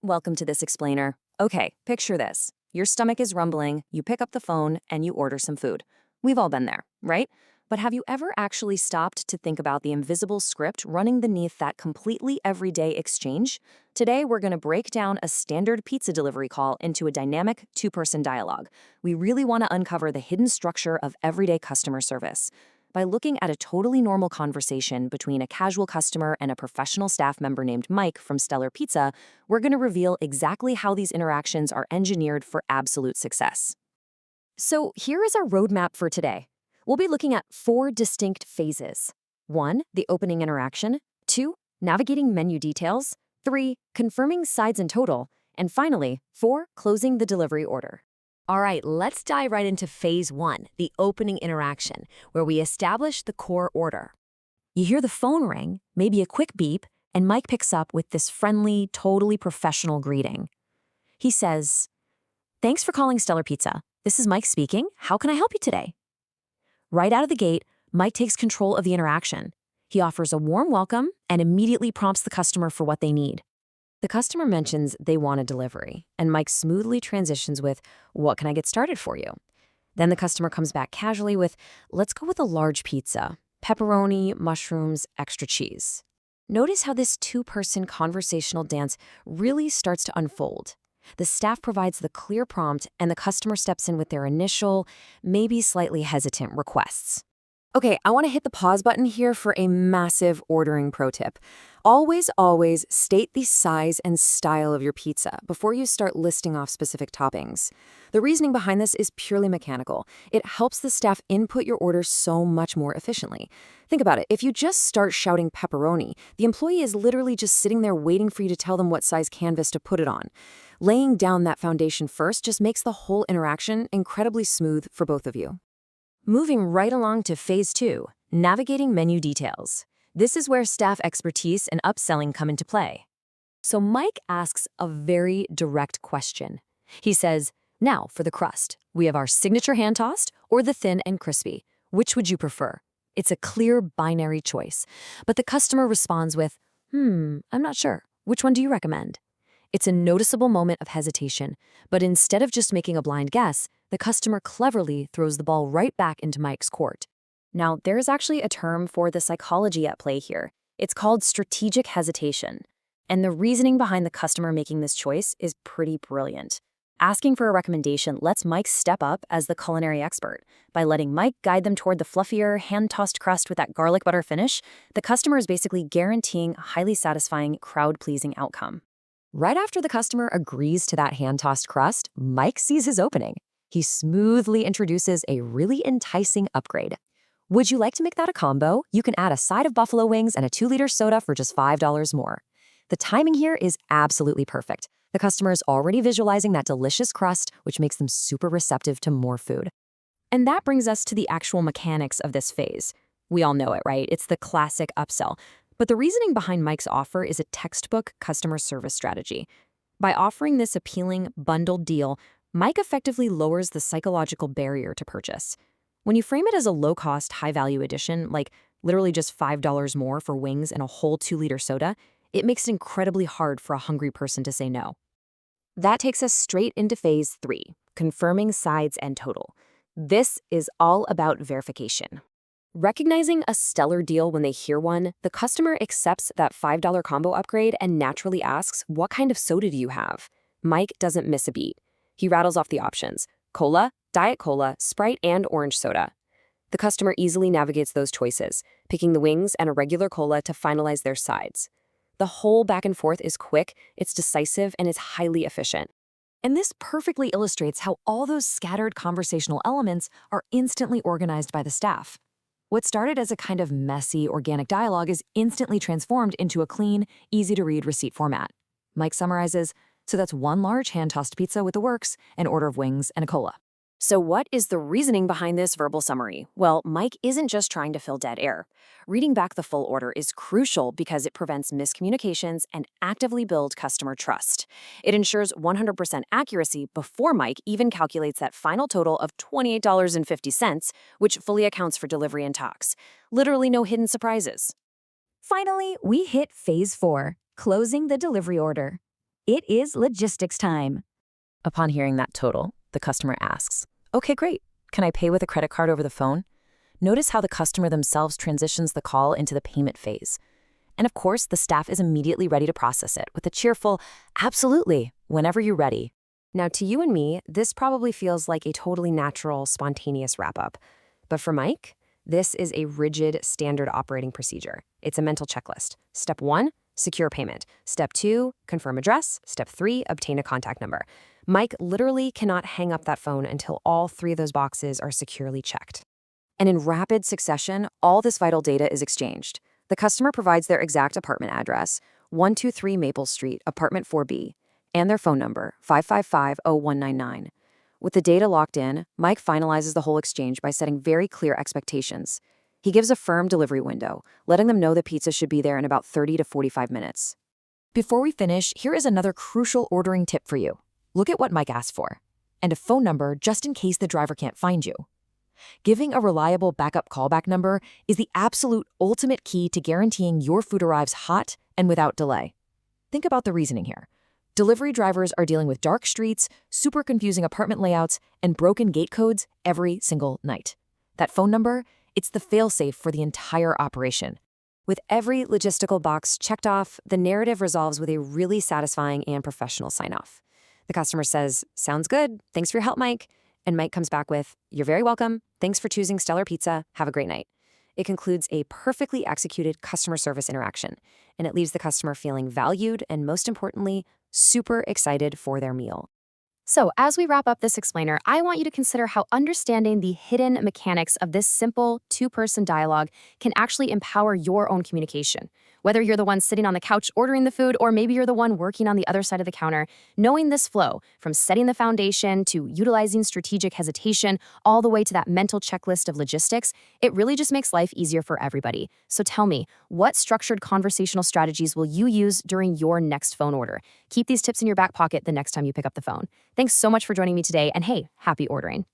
Welcome to this explainer. Okay, picture this. Your stomach is rumbling, you pick up the phone, and you order some food. We've all been there, right? But have you ever actually stopped to think about the invisible script running beneath that completely everyday exchange? Today, we're going to break down a standard pizza delivery call into a dynamic two-person dialogue. We really want to uncover the hidden structure of everyday customer service. By looking at a totally normal conversation between a casual customer and a professional staff member named Mike from Stellar Pizza, we're going to reveal exactly how these interactions are engineered for absolute success. So here is our roadmap for today. We'll be looking at 4 distinct phases. 1, the opening interaction. 2, navigating menu details. 3, confirming sides and total. And finally, 4, closing the delivery order. All right, let's dive right into phase 1, the opening interaction, where we establish the core order. You hear the phone ring, maybe a quick beep, and Mike picks up with this friendly, totally professional greeting. He says, "Thanks for calling Stellar Pizza. This is Mike speaking. How can I help you today?" Right out of the gate, Mike takes control of the interaction. He offers a warm welcome and immediately prompts the customer for what they need. The customer mentions they want a delivery, and Mike smoothly transitions with, "What can I get started for you?" Then the customer comes back casually with, "Let's go with a large pizza, pepperoni, mushrooms, extra cheese." Notice how this two-person conversational dance really starts to unfold. The staff provides the clear prompt, and the customer steps in with their initial, maybe slightly hesitant requests. Okay, I want to hit the pause button here for a massive ordering pro tip. Always state the size and style of your pizza before you start listing off specific toppings. The reasoning behind this is purely mechanical. It helps the staff input your order so much more efficiently. Think about it. If you just start shouting pepperoni, the employee is literally just sitting there waiting for you to tell them what size canvas to put it on. Laying down that foundation first just makes the whole interaction incredibly smooth for both of you. Moving right along to phase 2, navigating menu details. This is where staff expertise and upselling come into play. So Mike asks a very direct question. He says, "Now for the crust. We have our signature hand-tossed or the thin and crispy. Which would you prefer?" It's a clear binary choice. But the customer responds with, I'm not sure. Which one do you recommend?" It's a noticeable moment of hesitation, but instead of just making a blind guess, the customer cleverly throws the ball right back into Mike's court. Now, there is actually a term for the psychology at play here. It's called strategic hesitation. And the reasoning behind the customer making this choice is pretty brilliant. Asking for a recommendation lets Mike step up as the culinary expert. By letting Mike guide them toward the fluffier, hand-tossed crust with that garlic butter finish, the customer is basically guaranteeing a highly satisfying, crowd-pleasing outcome. Right after the customer agrees to that hand-tossed crust, Mike sees his opening. He smoothly introduces a really enticing upgrade. "Would you like to make that a combo? You can add a side of buffalo wings and a 2-liter soda for just $5 more." The timing here is absolutely perfect. The customer is already visualizing that delicious crust, which makes them super receptive to more food. And that brings us to the actual mechanics of this phase. We all know it, right? It's the classic upsell. But the reasoning behind Mike's offer is a textbook customer service strategy. By offering this appealing, bundled deal, Mike effectively lowers the psychological barrier to purchase. When you frame it as a low-cost, high-value addition, like literally just $5 more for wings and a whole 2-liter soda, it makes it incredibly hard for a hungry person to say no. That takes us straight into phase 3, confirming sides and total. This is all about verification. Recognizing a stellar deal when they hear one, the customer accepts that $5 combo upgrade and naturally asks, "What kind of soda do you have?" Mike doesn't miss a beat. He rattles off the options: cola, Diet Cola, Sprite, and orange soda. The customer easily navigates those choices, picking the wings and a regular cola to finalize their sides. The whole back and forth is quick, it's decisive, and is highly efficient. And this perfectly illustrates how all those scattered conversational elements are instantly organized by the staff. What started as a kind of messy, organic dialogue is instantly transformed into a clean, easy-to-read receipt format. Mike summarizes, "So that's 1 large hand-tossed pizza with the works, an order of wings, and a cola." So what is the reasoning behind this verbal summary? Well, Mike isn't just trying to fill dead air. Reading back the full order is crucial because it prevents miscommunications and actively builds customer trust. It ensures 100% accuracy before Mike even calculates that final total of $28.50, which fully accounts for delivery and tax. Literally no hidden surprises. Finally, we hit phase 4, closing the delivery order. It is logistics time. Upon hearing that total, the customer asks, "Okay, great. Can I pay with a credit card over the phone?" Notice how the customer themselves transitions the call into the payment phase. And of course, the staff is immediately ready to process it with a cheerful, "Absolutely, whenever you're ready." Now, to you and me, this probably feels like a totally natural, spontaneous wrap up. But for Mike, this is a rigid, standard operating procedure. It's a mental checklist. Step 1, secure payment. Step 2, confirm address. Step 3, obtain a contact number. Mike literally cannot hang up that phone until all 3 of those boxes are securely checked. And in rapid succession, all this vital data is exchanged. The customer provides their exact apartment address, 123 Maple Street, apartment 4B, and their phone number, 555-0199. With the data locked in, Mike finalizes the whole exchange by setting very clear expectations. He gives a firm delivery window, letting them know the pizza should be there in about 30 to 45 minutes. Before we finish, here is another crucial ordering tip for you. Look at what Mike asked for, and a phone number just in case the driver can't find you. Giving a reliable backup callback number is the absolute ultimate key to guaranteeing your food arrives hot and without delay. Think about the reasoning here. Delivery drivers are dealing with dark streets, super confusing apartment layouts, and broken gate codes every single night. That phone number, it's the fail-safe for the entire operation. With every logistical box checked off, the narrative resolves with a really satisfying and professional sign-off. The customer says, "Sounds good. Thanks for your help, Mike." And Mike comes back with, "You're very welcome. Thanks for choosing Stellar Pizza. Have a great night." It concludes a perfectly executed customer service interaction, and it leaves the customer feeling valued and, most importantly, super excited for their meal. So, as we wrap up this explainer, I want you to consider how understanding the hidden mechanics of this simple two-person dialogue can actually empower your own communication. Whether you're the one sitting on the couch ordering the food, or maybe you're the one working on the other side of the counter, knowing this flow, from setting the foundation to utilizing strategic hesitation, all the way to that mental checklist of logistics, it really just makes life easier for everybody. So tell me, what structured conversational strategies will you use during your next phone order? Keep these tips in your back pocket the next time you pick up the phone. Thanks so much for joining me today, and hey, happy ordering.